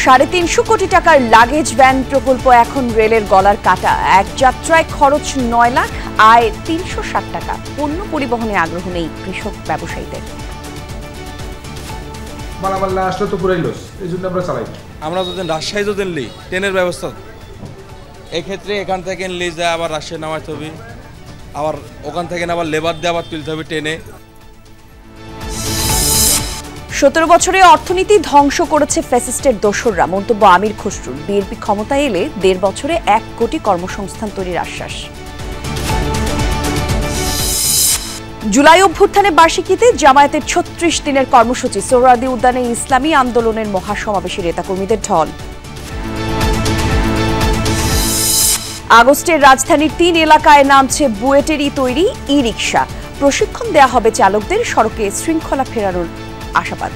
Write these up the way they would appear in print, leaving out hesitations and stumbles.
350 কোটি টাকার luggage van প্রকল্প এখন রেলের গলার কাটা। এক যাত্রায় খরচ 9 লাখ, আয় 360 টাকা। পণ্য পরিবহনে আগ্রহ নেই কৃষক ব্যবসায়ীদের। মালামাল্লা আসলে তো পুরাই লস, এই জন্য আমরা চালাই। আমরা যদি রাজশাহী যদি নিই ট্রেনের ব্যবস্থা, এক্ষেত্রে এখান থেকে নিয়ে যায় আবার রাজশাহী নামাইতে হবে, আবার ওখান থেকে আবার লেবার দিয়ে আবার তুলতে হবে ট্রেনে। 17 বছরে অর্থনীতি ধ্বংস করেছে ফ্যাসিস্টের দোসররা, মন্তব্য আমির খসরুর। বিএনপি ক্ষমতায় এলে 1.5 বছরে 1 কোটি কর্মসংস্থান তৈরির আশ্বাস। জুলাই অভ্যুত্থানের বার্ষিকীতে জামায়াতের 36 দিনের কর্মসূচি। সোহরাওয়ার্দী উদ্যানে ইসলামী আন্দোলনের মহাসমাবেশে নেতাকর্মীদের ঢল। আগস্টের রাজধানীর 3 এলাকায় নামছে বুয়েটেরই তৈরি ই রিকশা। প্রশিক্ষণ দেয়া হবে চালকদের, সড়কে শৃঙ্খলা ফেরানোর আশাবাদ।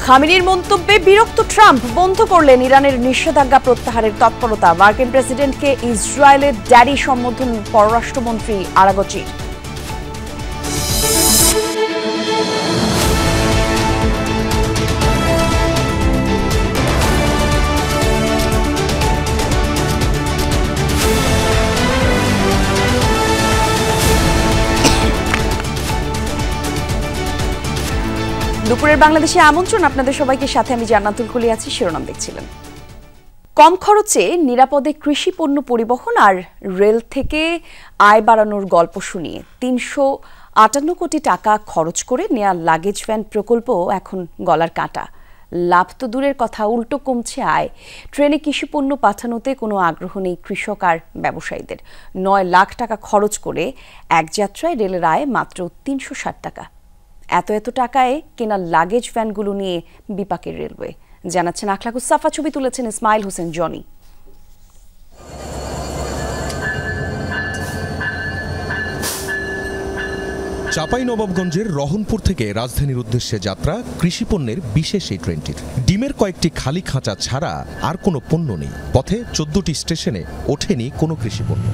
খামেনির মন্তব্যে বিরক্ত ট্রাম্প, বন্ধ করলেন ইরানের নিষেধাজ্ঞা প্রত্যাহারের তৎপরতা। মার্কিন প্রেসিডেন্টকে ইসরায়েলের ড্যাডি সম্বোধন পররাষ্ট্রমন্ত্রী আরাগচির। দুপুরের বাংলাদেশে আমন্ত্রণ, আপনাদের সবাইকে। সাথে আমি জান্নাতুল কুলি আছি। শিরোনাম দেখছিলেন। কম খরচে নিরাপদে কৃষি পণ্য পরিবহন আর রেল থেকে আয় বাড়ানোর গল্প শুনিয়ে 358 কোটি টাকা খরচ করে নেয়া লাগেজ ভ্যান প্রকল্প এখন গলার কাঁটা। লাভ তো দূরের কথা, উল্টো কমছে আয়। ট্রেনে কৃষি পণ্য পাঠানোতে কোনো আগ্রহ নেই কৃষক আর ব্যবসায়ীদের। 9 লাখ টাকা খরচ করে এক যাত্রায় রেলের আয় মাত্র 360 টাকা। এত টাকায় কেনা লাগেজ ভ্যানগুলো নিয়ে বিপাকের রেলওয়ে, জানাচ্ছেন আখলাকুস সাফা। ছবি তুলেছেন ইসমাইল হোসেন জনি। চাঁপাইনবাবগঞ্জের রহনপুর থেকে রাজধানীর উদ্দেশ্যে যাত্রা কৃষি পণ্যের বিশেষ এই ট্রেনটির। ডিমের কয়েকটি খালি খাঁচা ছাড়া আর কোনো পণ্য নেই। পথে 14টি স্টেশনে ওঠেনি কোনো কৃষি পণ্য।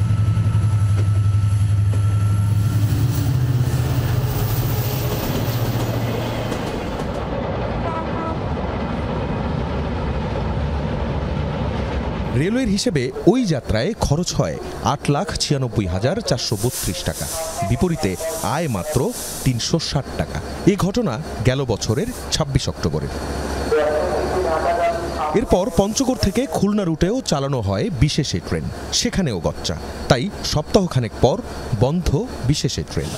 রেলওয়ের হিসেবে ওই যাত্রায় খরচ হয় 8,96,432 টাকা। বিপরীতে আয় মাত্র 360 টাকা। এই ঘটনা গেল বছরের 26 অক্টোবরের। এরপর পঞ্চগড় থেকে খুলনা রুটেও চালানো হয় বিশেষ এই ট্রেন, সেখানেও গচ্চা। তাই সপ্তাহখানেক পর বন্ধ বিশেষ এই ট্রেন।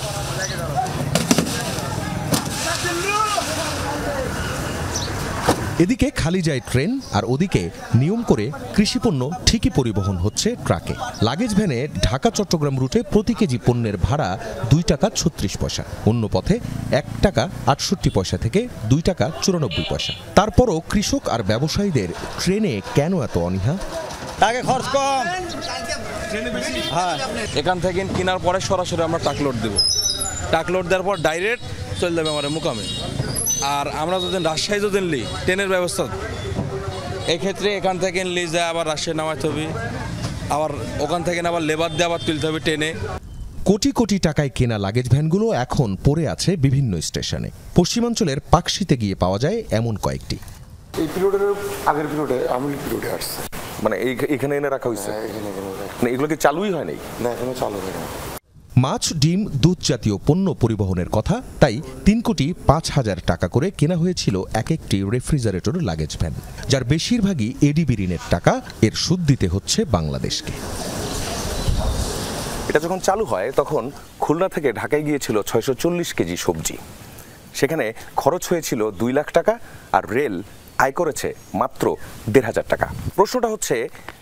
এদিকে খালি যায় ট্রেন, আর ওদিকে নিয়ম করে কৃষিপণ্য ঠিকই পরিবহন হচ্ছে ট্রাকে। লাগেজ ভ্যানে ঢাকা চট্টগ্রাম রুটে প্রতি কেজি পণ্যের ভাড়া 2 টাকা 36 পয়সা, অন্য পথে 1 টাকা 68 পয়সা থেকে 2 টাকা 94 পয়সা। তারপরও কৃষক আর ব্যবসায়ীদের ট্রেনে কেন এত অনীহা? টাকা খরচ কম, হ্যাঁ। এখান থেকে কেনার পরে সরাসরি আমরা ট্রাক লোড দেবো। ট্রাক লোড দেওয়ার পর ডাইরেক্ট চলে যাবে আমার মুকামে। আর আমরা যদি রাজশাহী যদি নিই ট্রেনের ব্যবস্থা, এক্ষেত্রে এখান থেকে নিয়ে যায় আবার রাজশাহী নামাইতে হবে, আবার ওখান থেকে আবার লেবার দিয়ে আবার তুলতে হবে ট্রেনে। কোটি কোটি টাকায় কেনা লাগেজ ভ্যানগুলো এখন পড়ে আছে বিভিন্ন স্টেশনে। পশ্চিমাঞ্চলের পাকশিতে গিয়ে পাওয়া যায় এমন কয়েকটি। এই পিরিয়ডের আগের পিরিয়ডে আমলি পিরিয়ডে আসছে, মানে এখানে এনে রাখা হয়েছে। মানে এগুলো কি চালুই হয় নাই? না, এখনো চালু হয় না। মাছ, ডিম, দুধ জাতীয় পণ্য পরিবহনের কথা, তাই 3,05,000 টাকা করে কেনা হয়েছিল এক একটি রেফ্রিজারেটর লাগেজ ভ্যান, যার বেশিরভাগই এডিবি ঋণের টাকা। এর সুদ দিতে হচ্ছে বাংলাদেশকে। এটা যখন চালু হয় তখন খুলনা থেকে ঢাকায় গিয়েছিল 640 কেজি সবজি। সেখানে খরচ হয়েছিল 2 লাখ টাকা, আর রেল আয় করেছে মাত্র 1,500 টাকা। প্রশ্নটা হচ্ছে,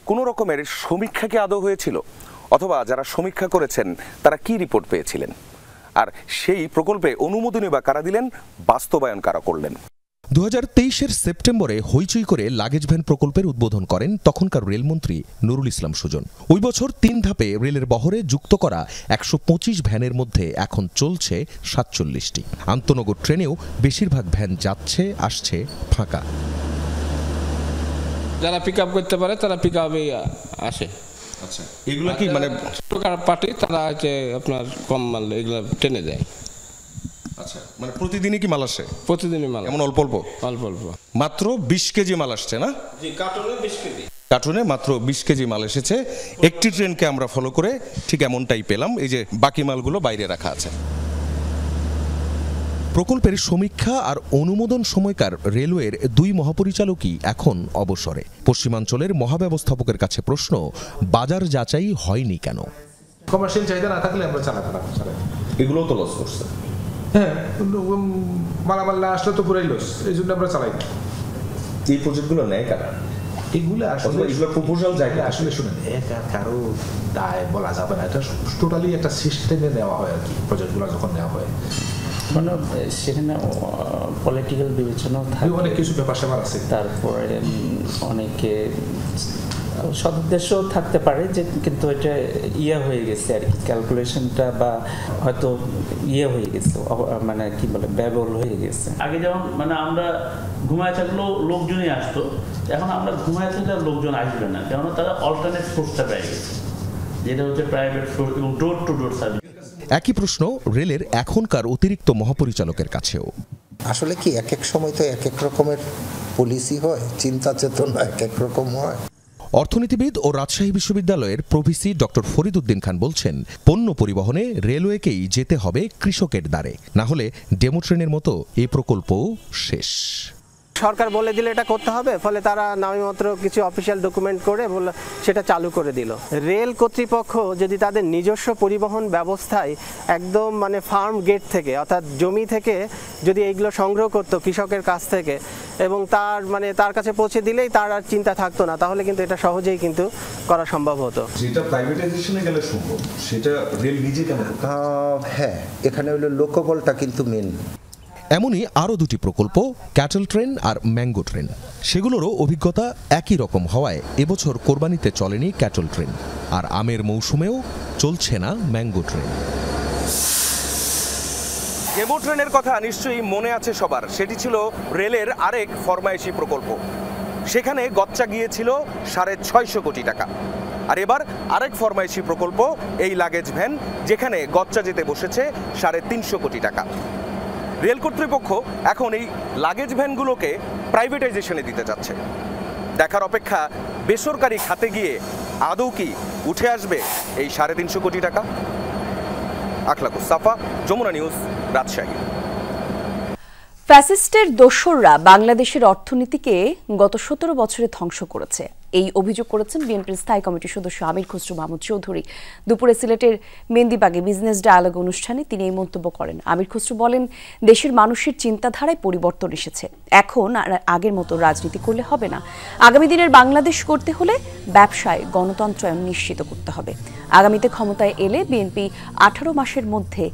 কোনো রকমের সমীক্ষা কি আদৌ হয়েছিল? অথবা যারা সমীক্ষা করেছেন তারা কি রিপোর্ট পেয়েছিলেন? আর সেই প্রকল্পে অনুমোদনই বা কারা দিলেন, বাস্তবায়ন কারা করলেন? 2023-এর সেপ্টেম্বরে হইচই করে লাগেজ ভ্যান প্রকল্পের উদ্বোধন করেন তখনকার রেলমন্ত্রী নুরুল ইসলাম সুজন। ওই বছর 3 ধাপে রেলের বহরে যুক্ত করা 125 ভ্যানের মধ্যে এখন চলছে 47টি। আন্তনগর ট্রেনেও বেশিরভাগ ভ্যান যাচ্ছে আসছে ফাঁকা। যারা পিক আপ করতে পারে তারা পিক আপে আসে। আচ্ছা, এগুলো কি মানে পার্টি তারা হচ্ছে আপনার কম মাল এগুলো টেনে দেয়। আচ্ছা, মানে প্রতিদিনই কি মাল আসে? প্রতিদিনই মাল, এমন অল্প অল্প অল্প অল্প। মাত্র 20 কেজি মাল আসছে না? জি, কার্টুনে 20 কেজি। কার্টুনে মাত্র 20 কেজি মাল এসেছে। একটি ট্রেনকে আমরা ফলো করে ঠিক এমনটাই পেলাম। এই যে বাকি মালগুলো বাইরে রাখা আছে। প্রকল্পের সমীক্ষা আর অনুমোদন সময়কার রেলওয়ের 2 মহাপরিচালকই এখন অবসরে। পশ্চিমাঞ্চলের মহাব্যবস্থাপকের কাছে প্রশ্ন, বাজার যাচাই হয়নি কেন? কমার্শিয়াল চাহিদা না থাকলে আমরা চালাই। এগুলোও তো লস করছে। হ্যাঁ, মালামাল না আসলে তো পুরাই লস, এই জন্য আমরা চালাই না। এই প্রজেক্টগুলো নেয় কারা? এগুলো আসলে প্রপোজাল যায় আসলে শুনেন, এটা কারো দায় বলা যাবে না, এটা টোটালি একটা সিস্টেমে নেওয়া হয় আর কি। প্রজেক্টগুলো যখন নেওয়া হয় মানে সেখানে পলিটিক্যাল বিবেচনাও থাকে, অনেক কিছু ব্যাপার স্যাপার আছে। তারপরে অনেকে সদুদ্দেশ্যও থাকতে পারে যে, কিন্তু এটা হয়ে গেছে আর কি, ক্যালকুলেশনটা বা হয়তো হয়ে গেছে, মানে কি বলে ব্যয়বহুল হয়ে গেছে। আগে যেমন মানে আমরা ঘুমায় থাকলেও লোকজনই আসতো, এখন আমরা ঘুমায় থাকলে লোকজন আসবে না, কেননা তারা অল্টারনেট সোর্সটা পেয়ে গেছে, যেটা হচ্ছে প্রাইভেট সোর্স এবং ডোর টু ডোর সার্ভিস। একই প্রশ্ন রেলের এখনকার অতিরিক্ত মহাপরিচালকের কাছেও। আসলে কি এক এক সময় তো এক এক রকমের পলিসি হয়, চিন্তা চেতনা এক এক রকম হয়। অর্থনীতিবিদ ও রাজশাহী বিশ্ববিদ্যালয়ের প্রভিসি ডক্টর ফরিদ উদ্দিন খান বলছেন, পণ্য পরিবহনে রেলওয়েকেই যেতে হবে কৃষকের দ্বারে, না হলে ডেমো ট্রেনের মতো এই প্রকল্পও শেষ। সরকার বলে দিলে এটা করতে হবে, ফলে তারা নামমাত্র কিছু অফিসিয়াল ডকুমেন্ট করে বলে সেটা চালু করে দিল। রেল কর্তৃপক্ষ যদি তাদের নিজস্ব পরিবহন ব্যবস্থায় একদম মানে ফার্ম গেট থেকে, অর্থাৎ জমি থেকে যদি এইগুলো সংগ্রহ করতো কৃষকের কাছ থেকে এবং তার কাছে পৌঁছে দিলেই তার আর চিন্তা থাকতো না, তাহলে কিন্তু এটা সহজেই কিন্তু করা সম্ভব হতো। যেটা প্রাইভেটাইজেশনে গেলে সম্ভব, সেটা রেল নিজে কেন? হ্যাঁ, এখানে হলো লোকবলটা কিন্তু মেন। এমনই আরও 2টি প্রকল্প, ক্যাটল ট্রেন আর ম্যাঙ্গো ট্রেন। সেগুলোরও অভিজ্ঞতা একই রকম হওয়ায় এবছর কোরবানিতে চলেনি ক্যাটল ট্রেন, আর আমের মৌসুমেও চলছে না ম্যাঙ্গো ট্রেন। ডেমো ট্রেনের কথা নিশ্চয়ই মনে আছে সবার। সেটি ছিল রেলের আরেক ফরমায়েশি প্রকল্প। সেখানে গচ্চা গিয়েছিল 650 কোটি টাকা। আর এবার আরেক ফরমায়েশি প্রকল্প, এই লাগেজ ভ্যান, যেখানে গচ্চা যেতে বসেছে 350 কোটি টাকা। রেল কর্তৃপক্ষ এখন এই লাগেজ ভ্যানগুলোকে প্রাইভেটাইজেশনে দিতে যাচ্ছে। দেখার অপেক্ষা বেসরকারি খাতে গিয়ে আদৌ কি উঠে আসবে এই 350 কোটি টাকা। আখলাকুস সাফা, যমুনা নিউজ, রাজশাহী। ফ্যাসিস্টের দোসররা বাংলাদেশের অর্থনীতিকে গত 17 বছরে ধ্বংস করেছে, এই অভিযোগ করেছেন বিএনপির স্থায়ী কমিটির সদস্য আমির খসরু মাহমুদ চৌধুরী। দুপুরে সিলেটের মেন্দিবাগে বিজনেস ডায়ালগ অনুষ্ঠানে তিনি এই মন্তব্য করেন। আমির খসরু বলেন, দেশের মানুষের চিন্তাধারায় পরিবর্তন এসেছে, এখন আর আগের মতো রাজনীতি করলে হবে না। আগামী দিনের বাংলাদেশ করতে হলে ব্যবসায় গণতন্ত্রায়ন নিশ্চিত করতে হবে। আগামীতে ক্ষমতায় এলে বিএনপি 18 মাসের মধ্যে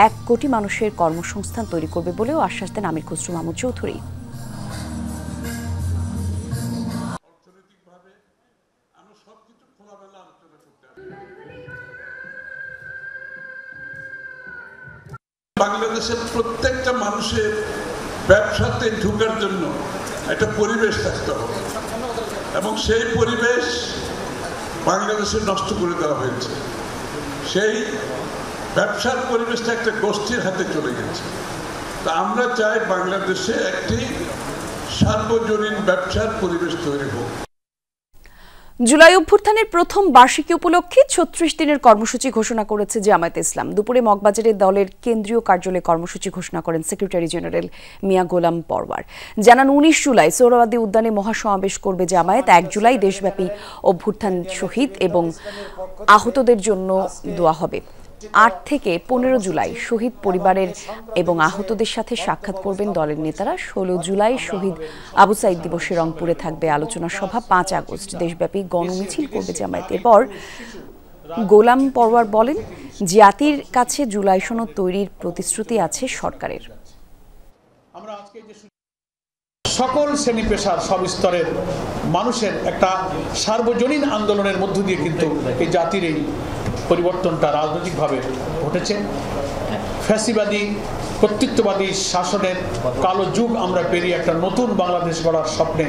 1 কোটি মানুষের কর্মসংস্থান তৈরি করবে বলেও আশ্বাস দেন আমির খসরু মাহমুদ চৌধুরী। বাংলাদেশের প্রত্যেকটা মানুষের ব্যবসাতে ঢোকার জন্য একটা পরিবেশ থাকতে হবে, এবং সেই পরিবেশ বাংলাদেশে নষ্ট করে দেওয়া হয়েছে। সেই ব্যবসার পরিবেশটা একটা গোষ্ঠীর হাতে চলে গেছে। তা আমরা চাই বাংলাদেশে একটি সার্বজনীন ব্যবসার পরিবেশ তৈরি হোক। জুলাই অভ্যুত্থানের প্রথম বার্ষিকী উপলক্ষে 36 দিনের কর্মসূচি ঘোষণা করেছে জামায়াতে ইসলাম। দুপুরে মগবাজারে দলের কেন্দ্রীয় কার্যালয়ে কর্মসূচি ঘোষণা করেন সেক্রেটারি জেনারেল মিয়া গোলাম পরওয়ার। জানান 19 জুলাই সোহরাওয়ার্দী উদ্যানে মহাসমাবেশ করবে জামায়াত। 1 জুলাই দেশব্যাপী অভ্যুত্থান শহীদ এবং আহতদের জন্য দোয়া হবে। 8 থেকে 15 জুলাই শহীদ পরিবারের এবং আহতদের সাথে সাক্ষাৎ করবেন দলের নেতারা। 16 জুলাই শহীদ আবু সাইদ দিবসে রংপুরে থাকবে আলোচনা সভা। 5 আগস্ট দেশব্যাপী গণমিছিল করবে জামায়াত। এরপর গোলাম পরওয়ার বলেন, জাতির কাছে জুলাই সনদ তৈরির প্রতিশ্রুতি আছে সরকারের। সকল শ্রেণী পেশার সব স্তরের মানুষের একটা সার্বজনীন আন্দোলনের মধ্য দিয়ে কিন্তু এই জাতির এই পরিবর্তনটা রাজনৈতিকভাবে ঘটেছে। ফ্যাসিবাদী কর্তৃত্ববাদী শাসনের কালো যুগ আমরা পেরিয়ে একটা নতুন বাংলাদেশ গড়ার স্বপ্নে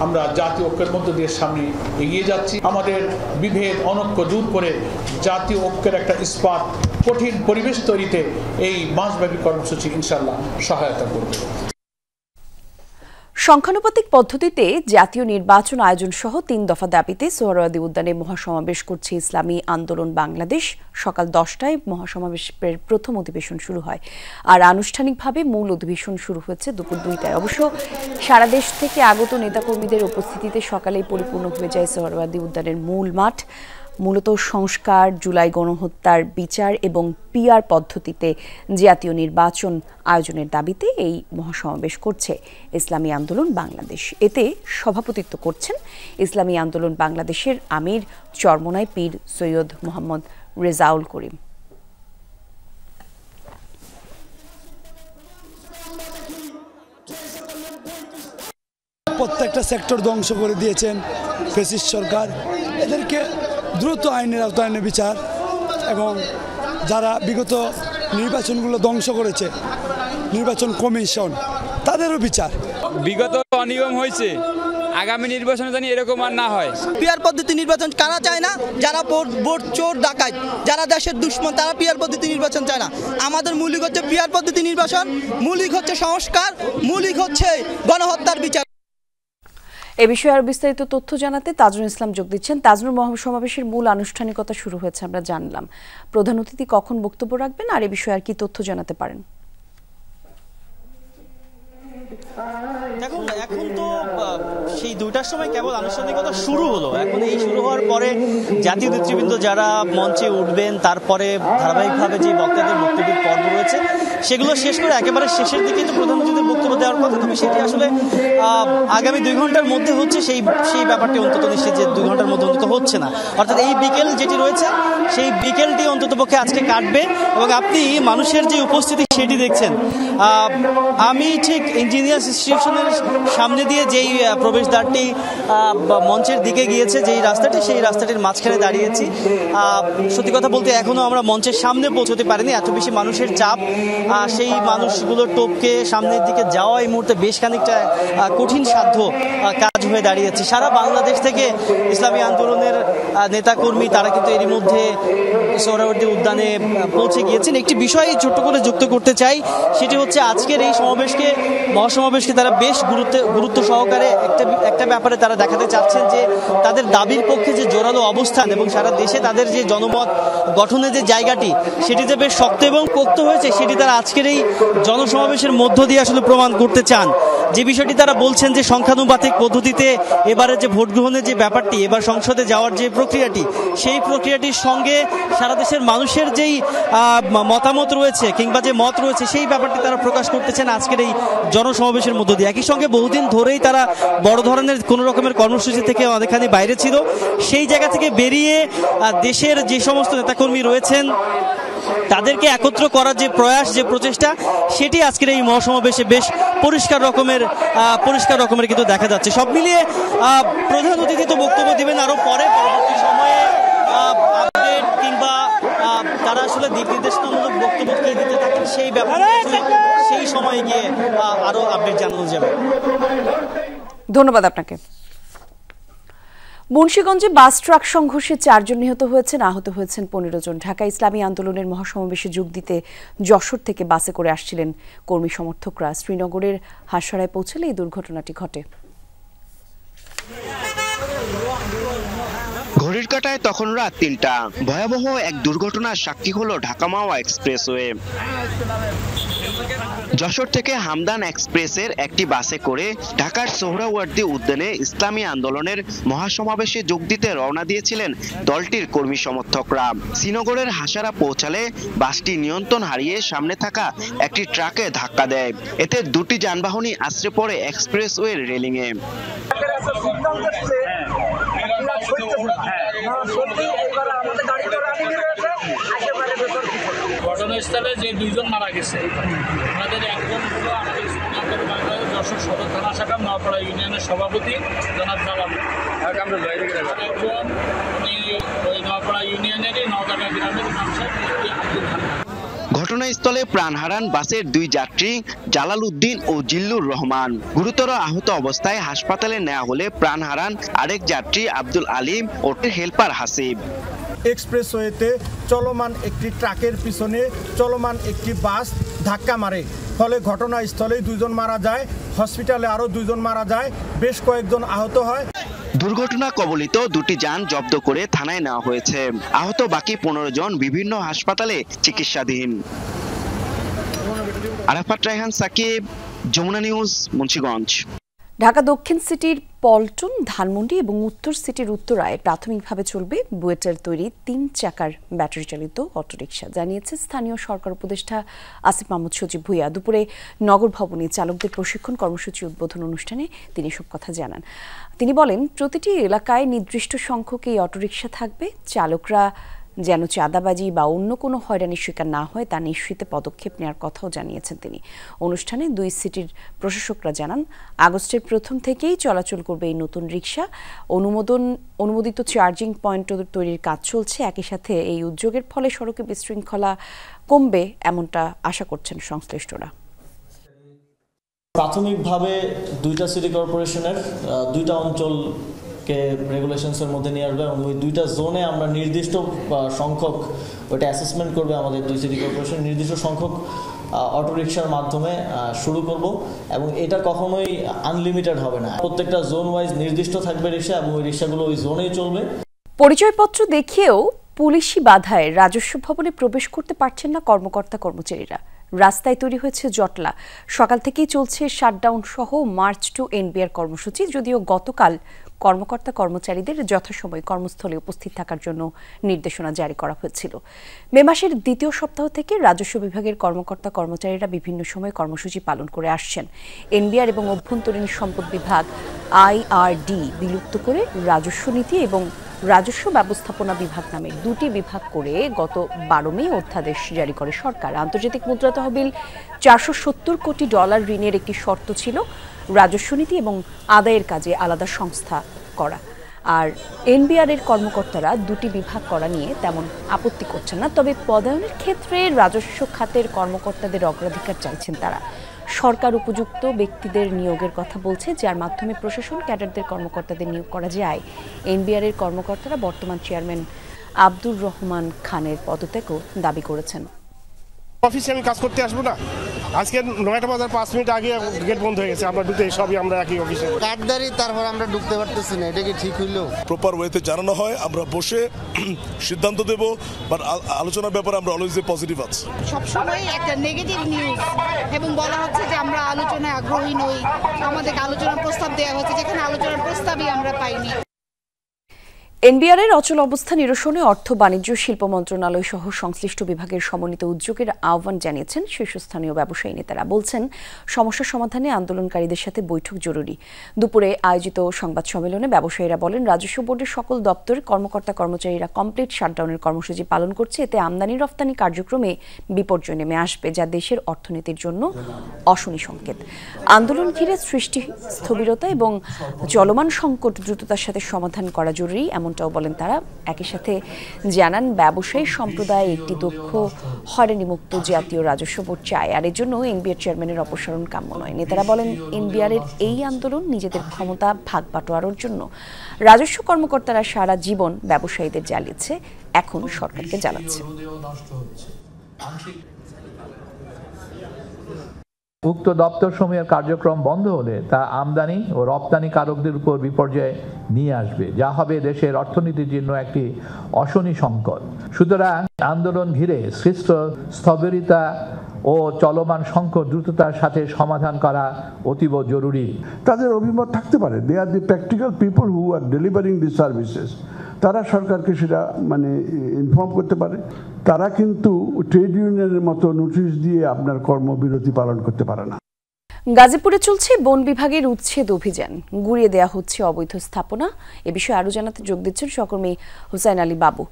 আমরা জাতীয় ঐক্যের মধ্য দিয়ে সামনে এগিয়ে যাচ্ছি। আমাদের বিভেদ অনৈক্য দূর করে জাতীয় ঐক্যের একটা ইস্পাত কঠিন পরিবেশ তৈরিতে এই মাসব্যাপী কর্মসূচি ইনশাআল্লাহ সহায়তা করবে। সংখ্যানুপাতিক পদ্ধতিতে জাতীয় নির্বাচন আয়োজন সহ ৩ দফা দাবিতে সোহরাওয়ার্দী উদ্যানে মহাসমাবেশ করছে ইসলামী আন্দোলন বাংলাদেশ। সকাল 10টায় মহাসমাবেশের প্রথম অধিবেশন শুরু হয়, আর আনুষ্ঠানিকভাবে মূল অধিবেশন শুরু হয়েছে দুপুর 2টায়। অবশ্য সারা দেশ থেকে আগত নেতাকর্মীদের উপস্থিতিতে সকালেই পরিপূর্ণ হয়ে যায় সোহরাওয়ার্দী উদ্যানের মূল মাঠ। মূলত সংস্কার, জুলাই গণহত্যার বিচার এবং পিআর পদ্ধতিতে জাতীয় নির্বাচন আয়োজনের দাবিতে এই মহাসমাবেশ করছে ইসলামী আন্দোলন বাংলাদেশ। এতে সভাপতিত্ব করছেন ইসলামী আন্দোলন বাংলাদেশের আমির চরমোনাই পীর সৈয়দ মোহাম্মদ রেজাউল করিম। প্রত্যেকটা সেক্টর ধ্বংস করে দিয়েছেন ফ্যাসিস্ট সরকার। এদেরকে দ্রুত আইনের আওতায় এনে বিচার, এবং যারা বিগত নির্বাচনগুলো ধ্বংস করেছে, নির্বাচন কমিশন, তাদেরও বিচার। বিগত অনিয়ম হয়েছে, আগামী নির্বাচনে জানি এরকম আর না হয়। পিআর পদ্ধতি নির্বাচন কারা চায় না? যারা ভোট চোর ডাকাত, যারা দেশের দুশ্মন, তারা পিআর পদ্ধতি নির্বাচন চায় না। আমাদের মৌলিক হচ্ছে পিআর পদ্ধতি নির্বাচন, মৌলিক হচ্ছে সংস্কার, মৌলিক হচ্ছে গণহত্যার বিচার। এ বিষয়ে আরো বিস্তারিত তথ্য জানাতে তাজনুল ইসলাম যোগ দিচ্ছেন। তাজনুল, মহাসমাবেশের মূল আনুষ্ঠানিকতা শুরু হয়েছে, আমরা জানলাম। প্রধান অতিথি কখন বক্তব্য রাখবেন, আর এ বিষয়ে আর কি তথ্য জানাতে পারেন? দেখুন, এখন তো সেই 2টার সময় কেবল আনুষ্ঠানিকতা শুরু হলো। এখন এই শুরু হওয়ার পরে জাতীয় নেতৃবৃন্দ যারা মঞ্চে উঠবেন, তারপরে ধারাবাহিকভাবে যে বক্তাদের বক্তব্যের পর্ব রয়েছে সেগুলো শেষ করে একেবারে শেষের দিকে তো প্রধান অতিথির বক্তব্য দেওয়ার কথা, তবে সেটি আসলে আগামী 2 ঘন্টার মধ্যে হচ্ছে সেই ব্যাপারটি অন্তত নিশ্চিত যে 2 ঘন্টার মধ্যে অন্তত হচ্ছে না। অর্থাৎ এই বিকেল যেটি রয়েছে সেই বিকেলটি অন্তত পক্ষে আজকে কাটবে, এবং আপনি মানুষের যে উপস্থিতি সেটি দেখছেন। আমি ঠিক ইঞ্জিনিয়ার্স ইনস্টিটিউশনের সামনে দিয়ে যেই প্রবেশদ্বারটি মঞ্চের দিকে গিয়েছে, যেই রাস্তাটি, সেই রাস্তাটির মাঝখানে দাঁড়িয়েছি। সত্যি কথা বলতে এখনো আমরা মঞ্চের সামনে পৌঁছতে পারিনি, এত বেশি মানুষের চাপ। সেই মানুষগুলো টপকে সামনের দিকে যাওয়া এই মুহূর্তে বেশ খানিকটা কঠিন সাধ্য কাজ হয়ে দাঁড়িয়েছে। সারা বাংলাদেশ থেকে ইসলামী আন্দোলনের নেতাকর্মী তারা কিন্তু এরই মধ্যে সোহরাওয়ার্দী উদ্যানে পৌঁছে গিয়েছেন। একটি বিষয় ছোট্ট করে যুক্ত করতে চাই, সেটি হচ্ছে আজকের এই মহাসমাবেশকে তারা বেশ গুরুত্ব সহকারে একটা ব্যাপারে তারা দেখাতে চাচ্ছেন যে তাদের দাবির পক্ষে যে জোরালো অবস্থান এবং সারা দেশে তাদের যে জনমত গঠনের যে জায়গাটি সেটি যে বেশ শক্ত এবং পোক্ত হয়েছে, সেটি তারা আজকের এই জনসমাবেশের মধ্য দিয়ে আসলে প্রমাণ করতে চান। যে বিষয়টি তারা বলছেন যে সংখ্যানুপাতিক পদ্ধতিতে এবারে যে ভোট গ্রহণের যে ব্যাপারটি, এবার সংসদে যাওয়ার যে প্রক্রিয়াটি, সেই প্রক্রিয়াটির সঙ্গে সারা দেশের মানুষের যেই মতামত রয়েছে কিংবা যে মত রয়েছে, সেই ব্যাপারটি তারা প্রকাশ করতেছেন আজকের এই জনসমাবেশের মধ্য দিয়ে। একই সঙ্গে বহুদিন ধরেই তারা বড় ধরনের কোনো রকমের কর্মসূচি থেকে অনেকখানি বাইরে ছিল, সেই জায়গা থেকে বেরিয়ে দেশের যে সমস্ত নেতাকর্মী রয়েছেন তাদেরকে একত্র করার যে প্রয়াস, যে প্রচেষ্টা, সেটি আজকের এই মহাসমাবেশে বেশ পরিষ্কার রকমের কিন্তু দেখা যাচ্ছে। সব মিলিয়ে প্রধান অতিথি তো বক্তব্য দিবেন আরো পরে, পরবর্তী সময়ে আপডেট কিংবা তারা আসলে দিক নির্দেশনামূলক বক্তব্য কে দিতে থাকেন সেই ব্যাপারে সেই সময়ে গিয়ে আরো আপডেট জানানো যাবে। ধন্যবাদ আপনাকে। মুন্সিগঞ্জে বাস ট্রাক সংঘর্ষে 4 জন নিহত হয়েছেন, আহত হয়েছেন 15 জন। ঢাকা ইসলামী আন্দোলনের মহাসমাবেশে যোগ দিতে যশোর থেকে বাসে করে আসছিলেন কর্মী সমর্থকরা। শ্রীনগরের হাসরায় পৌঁছলে এই দুর্ঘটনাটি ঘটে। ঘড়ির কাঁটায় তখন রাত 3টা। ভয়াবহ এক দুর্ঘটনার সাক্ষী হলো ঢাকা মাওয়া এক্সপ্রেসওয়ে। যশোর থেকে হামদান এক্সপ্রেসের একটি বাসে করে ঢাকার সোহরাওয়ার্দী উদ্যানে ইসলামী আন্দোলনের মহাসমাবেশে যোগ দিতে রওনা দিয়েছিলেন দলটির কর্মী সমর্থকরা। শ্রীনগরের হাসারা পৌঁছালে বাসটি নিয়ন্ত্রণ হারিয়ে সামনে থাকা একটি ট্রাকে ধাক্কা দেয়। এতে 2টি যানবাহনই আছড়ে পড়ে এক্সপ্রেসওয়ের রেলিংয়ে। ঘটনাস্থলে যে 2 জন মারা গেছে, আমাদের একজন হলো আমাদের বাংলাদেশ যশোর সদর থানা শাখা নওয়াপাড়া ইউনিয়নের সভাপতি জনাব জালাল, একজন উনি ওই নওয়াপাড়া ইউনিয়নেরই নওগাঁটা গ্রামের মানুষের আব্দুল খান। ঘটনাস্থলে প্রাণ হারান বাসের 2 যাত্রী জালাল উদ্দিন ও জিল্লুর রহমান। গুরুতর আহত অবস্থায় হাসপাতালে নেওয়া হলে প্রাণ হারান আরেক যাত্রী আব্দুল আলিম ও হেল্পার হাসিব। এক্সপ্রেসওয়েতে চলমান একটি ট্রাকের পিছনে চলমান একটি বাস ধাক্কা মারে, ফলে ঘটনাস্থলেই 2 জন মারা যায়, হসপিটালে আরও 2 জন মারা যায়, বেশ কয়েকজন আহত হয়। দুর্ঘটনা কবলিত দুটি যান জব্দ করে থানায় নেওয়া হয়েছে। আহত বাকি 15 জন বিভিন্ন হাসপাতালে চিকিৎসাধীন। আরাফাত রায়হান, সাকিব, যমুনা নিউজ, মুন্সিগঞ্জ। ঢাকা দক্ষিণ সিটির পল্টন, ধানমন্ডি এবং উত্তর সিটির উত্তরায় প্রাথমিকভাবে চলবে বুয়েটের তৈরি 3 চাকার ব্যাটারি চালিত অটোরিকশা, জানিয়েছে স্থানীয় সরকার উপদেষ্টা আসিফ মাহমুদ সজীব ভুঁইয়া। দুপুরে নগর ভবনে চালকদের প্রশিক্ষণ কর্মসূচি উদ্বোধন অনুষ্ঠানে তিনি সব কথা জানান। তিনি বলেন, প্রতিটি এলাকায় নির্দিষ্ট সংখ্যক এই অটোরিকশা থাকবে। চালকরা যেন চাঁদাবাজি বা অন্য কোনো হয়রানির শিকার না হয় তা নিশ্চিতে পদক্ষেপ নেওয়ার কথাও জানিয়েছেন তিনি। অনুষ্ঠানে 2 সিটির প্রশাসকরা জানান, আগস্টের প্রথম থেকেই চলাচল করবে এই নতুন রিকশা। অনুমোদিত চার্জিং পয়েন্ট তৈরির কাজ চলছে। একই সাথে এই উদ্যোগের ফলে সড়কে বিশৃঙ্খলা কমবে এমনটা আশা করছেন সংশ্লিষ্টরা। প্রাথমিকভাবে 2টা সিটি কর্পোরেশনের 2টা অঞ্চলকে রেগুলেশনসের মধ্যে নিয়ে আসবে এবং ওই 2টা জোনে আমরা নির্দিষ্ট সংখ্যক ওইটা অ্যাসেসমেন্ট করবে আমাদের 2 সিটি কর্পোরেশন, নির্দিষ্ট সংখ্যক অটোরিকশার মাধ্যমে শুরু করব এবং এটা কখনোই আনলিমিটেড হবে না। প্রত্যেকটা জোন ওয়াইজ নির্দিষ্ট থাকবে রিকশা এবং ওই রিকশাগুলো ওই জোনেই চলবে। পরিচয়পত্র দেখিয়েও পুলিশি বাধায় রাজস্ব ভবনে প্রবেশ করতে পারছেন না কর্মকর্তা কর্মচারীরা। রাস্তায় তৈরি হয়েছে জটলা। সকাল থেকেই চলছে শাটডাউন সহ মার্চ টু এনবিআর কর্মসূচি। যদিও গতকাল কর্মকর্তা কর্মচারীদের যথাসময়ে কর্মস্থলে উপস্থিত থাকার জন্য নির্দেশনা জারি করা হয়েছিল। মে মাসের 2য় সপ্তাহ থেকে রাজস্ব বিভাগের কর্মকর্তা কর্মচারীরা বিভিন্ন সময় কর্মসূচি পালন করে আসছেন। এনবিআর এবং অভ্যন্তরীণ সম্পদ বিভাগ আইআরডি বিলুপ্ত করে রাজস্ব নীতি এবং রাজস্ব ব্যবস্থাপনা বিভাগ নামে 2টি বিভাগ করে গত 12 মে অধ্যাদেশ জারি করে সরকার। আন্তর্জাতিক মুদ্রা তহবিল $470 কোটি ঋণের একটি শর্ত ছিল রাজস্ব নীতি এবং আদায়ের কাজে আলাদা সংস্থা করা। আর এনবিআর এর কর্মকর্তারা 2টি বিভাগ করা নিয়ে তেমন আপত্তি করছেন না, তবে পদায়নের ক্ষেত্রে রাজস্ব খাতের কর্মকর্তাদের অগ্রাধিকার চাইছেন তারা। সরকার উপযুক্ত ব্যক্তিদের নিয়োগের কথা বলছে, যার মাধ্যমে প্রশাসন ক্যাডারদের কর্মকর্তাদের নিয়োগ করা যায়। এনবিআর এর কর্মকর্তারা বর্তমান চেয়ারম্যান আব্দুর রহমান খানের পদত্যাগও দাবি করেছেন। অফিসে আমি কাজ করতে আসবো না, আজকে 9টা বাজার 5 মিনিট আগে গেট বন্ধ হয়ে গেছে, আমরা ঢুকতে সবই আমরা একই অফিসে কার্ডদারি, তারপর আমরা ঢুকতে পারতেছি না। এটা কি ঠিক হইলো? প্রপার ওয়েতে জানানো হয়, আমরা বসে সিদ্ধান্ত দেব, বাট আলোচনার ব্যাপারে আমরা অলওয়েজ পজিটিভ আছি। সবসময় একটা নেগেটিভ নিউজ এবং বলা হচ্ছে যে আমরা আলোচনায় আগ্রহী নই, আমাদেরকে আলোচনার প্রস্তাব দেওয়া হচ্ছে, যেখানে আলোচনার প্রস্তাবই আমরা পাইনি। এনবিআর এর অচল অবস্থা নিরসনে অর্থ, বাণিজ্য, শিল্প মন্ত্রণালয় সহ সংশ্লিষ্ট বিভাগের সমন্বিত উদ্যোগের আহ্বান জানিয়েছেন শীর্ষস্থানীয় ব্যবসায়ী নেতারা। বলছেন, সমস্যা সমাধানে আন্দোলনকারীদের সাথে বৈঠক জরুরি। দুপুরে আয়োজিত সংবাদ সম্মেলনে ব্যবসায়ীরা বলেন, রাজস্ব বোর্ডের সকল দপ্তরের কর্মকর্তা কর্মচারীরা কমপ্লিট শাটডাউনের কর্মসূচি পালন করছে। এতে আমদানি রফতানি কার্যক্রমে বিপর্যয় নেমে আসবে, যা দেশের অর্থনীতির জন্য অশনি সংকেত। আন্দোলন ঘিরে সৃষ্টি স্থবিরতা এবং চলমান সংকট দ্রুততার সাথে সমাধান করা জরুরি এমনটাও বলেন তারা। একই সাথে জানান, ব্যবসায়ী সম্প্রদায় একটি দক্ষ, হয়রানিমুক্ত জাতীয় রাজস্ব বোর্ড চায়, আর এর জন্য এনবিআর চেয়ারম্যানের অপসারণ কাম্য নয়। নেতারা বলেন, এনবিআর এর এই আন্দোলন নিজেদের ক্ষমতা ভাগ বাটোয়ারার জন্য। রাজস্ব কর্মকর্তারা সারা জীবন ব্যবসায়ীদের জ্বালিয়েছে, এখন সরকারকে জ্বালাচ্ছে। উক্ত দপ্তর সমূহের কার্যক্রম বন্ধ হলে তা আমদানি ও রপ্তানিকারকদের উপর বিপর্যয় নিয়ে আসবে, যা হবে দেশের অর্থনীতির জন্য একটি অশনি সংকট। সুতরাং আন্দোলন ঘিরে সৃষ্ট স্থবিরতা ও চলমান সংকট দ্রুততার সাথে সমাধান করা অতীব জরুরি। তাদের অভিমত থাকতে পারে, they are the practical people who are delivering the services, তারা সরকারকে সেটা ইনফর্ম করতে পারে। তারা কিন্তু ট্রেড ইউনিয়নের মতো নোটিশ দিয়ে আপনার কর্মবিরতি পালন করতে পারে না। গাজীপুরে চলছে বন বিভাগের উচ্ছেদ অভিযান, গুড়িয়ে দেয়া হচ্ছে অবৈধ স্থাপনা। এ বিষয়ে আরো জানাতে যোগ দিচ্ছেন সহকর্মী হুসাইন আলী বাবু।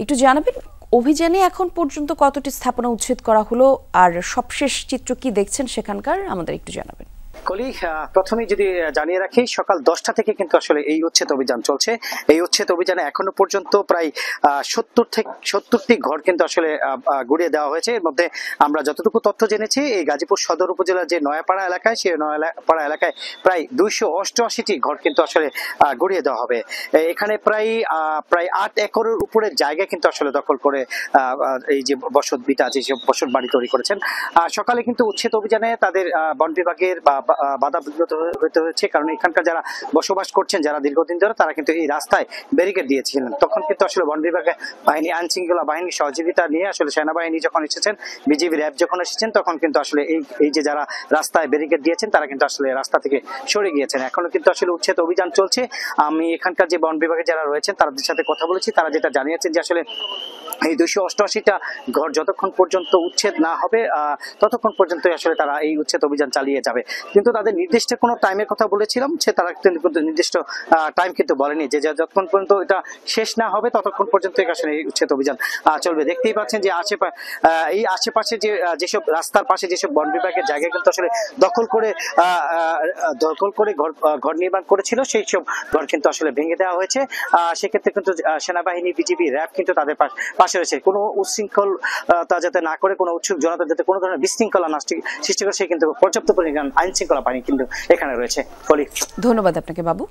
একটু জানাবেন, অভিযানে এখন পর্যন্ত কতটি স্থাপনা উচ্ছেদ করা হলো আর সবশেষ চিত্র কি দেখছেন সেখানকার, আমাদের একটু জানাবেন। কলি প্রথমেই যদি জানিয়ে রাখি, সকাল 10টা থেকে কিন্তু আসলে এই উচ্ছেদ অভিযান চলছে। এই উচ্ছেদ অভিযানে এখনো পর্যন্ত প্রায় 70টি ঘর কিন্তু আসলে গুড়িয়ে দেওয়া হয়েছে। এর মধ্যে আমরা যতটুকু তথ্য জেনেছি, এই গাজীপুর সদর উপজেলার যে নয়াপাড়া এলাকায়, সেই নয়াপাড়া এলাকায় প্রায় 288টি ঘর কিন্তু আসলে গুড়িয়ে দেওয়া হবে। এখানে প্রায় 8 একরের উপরে জায়গা কিন্তু আসলে দখল করে এই যে বসত ভিটা আছে, সেই বসত বাড়ি তৈরি করেছেন। সকালে কিন্তু উচ্ছেদ অভিযানে তাদের বন বিভাগের বাধা বিঘ্নিত হতে হয়েছে, কারণ এখানকার যারা বসবাস করছেন, যারা দীর্ঘদিন ধরে, তারা কিন্তু এই রাস্তায় ব্যারিকেড দিয়েছিলেন। তখন কিন্তু আসলে বন বিভাগের বাহিনী, আইন শৃঙ্খলা বাহিনীর সহযোগিতা নিয়ে আসলে সেনাবাহিনী যখন এসেছেন, বিজিবি র্যাব যখন এসেছেন, তখন কিন্তু আসলে এই যে যারা রাস্তায় ব্যারিকেড দিয়েছেন, তারা কিন্তু আসলে রাস্তা থেকে সরে গিয়েছেন। এখনো কিন্তু আসলে উচ্ছেদ অভিযান চলছে। আমি এখানকার যে বন বিভাগে যারা রয়েছেন তাদের সাথে কথা বলেছি, তারা যেটা জানিয়েছেন যে আসলে এই 288টা ঘর যতক্ষণ পর্যন্ত উচ্ছেদ না হবে ততক্ষণ পর্যন্ত আসলে তারা এই উচ্ছেদ অভিযান চালিয়ে যাবে। কিন্তু তাদের নির্দিষ্ট কোনো টাইমের কথা বলেছিলাম, সে তারা নির্দিষ্ট টাইম কিন্তু বলেনি যে যতক্ষণ পর্যন্ত এটা শেষ না হবে ততক্ষণ পর্যন্ত আসলে এই উচ্ছেদ অভিযান চলবে। দেখতেই পাচ্ছেন যে এই আশেপাশে যেসব রাস্তার পাশে যেসব বন বিভাগের জায়গা কিন্তু আসলে দখল করে ঘর নির্মাণ করেছিল, সেই সব ঘর কিন্তু আসলে ভেঙে দেওয়া হয়েছে। সেক্ষেত্রে কিন্তু সেনাবাহিনী, বিজিবি, র্যাব কিন্তু তাদের পাশে রয়েছে। কোনো উচ্ছৃঙ্খলতা যাতে না করে, কোনো উৎসুক জনতা যাতে কোনো ধরনের বিশৃঙ্খলা সৃষ্টি করে, সে কিন্তু পর্যাপ্ত পরিমাণ আইন শৃঙ্খলা বাহিনী কিন্তু এখানে রয়েছে। ধন্যবাদ আপনাকে বাবু।